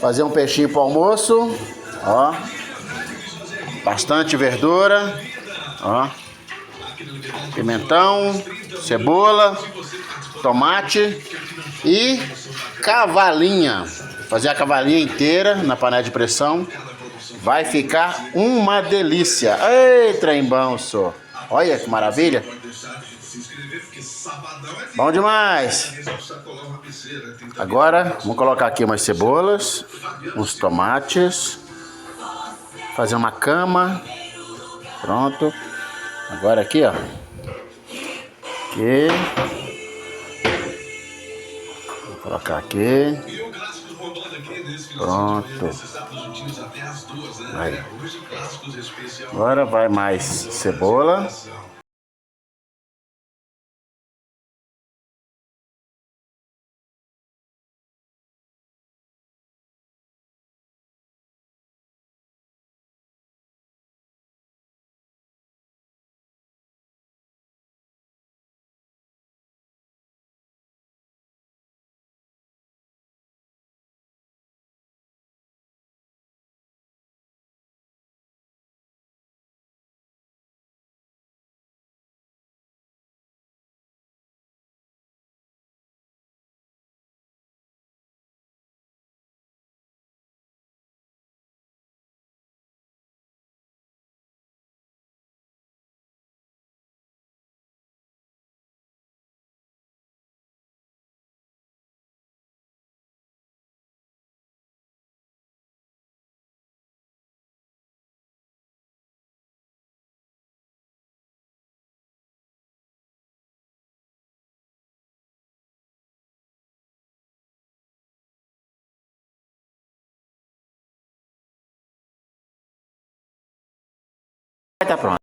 Fazer um peixinho pro almoço. Ó. Bastante verdura. Ó. Pimentão, cebola, tomate e cavalinha. Fazer a cavalinha inteira na panela de pressão. Vai ficar uma delícia. Ei, trem bom, só. Olha que maravilha. Bom demais. Agora, vamos colocar aqui umas cebolas, uns tomates. Fazer uma cama. Pronto. Agora aqui, ó. Aqui. Vou colocar aqui. Pronto. Aí. Agora vai mais cebola. Vai tá pronto.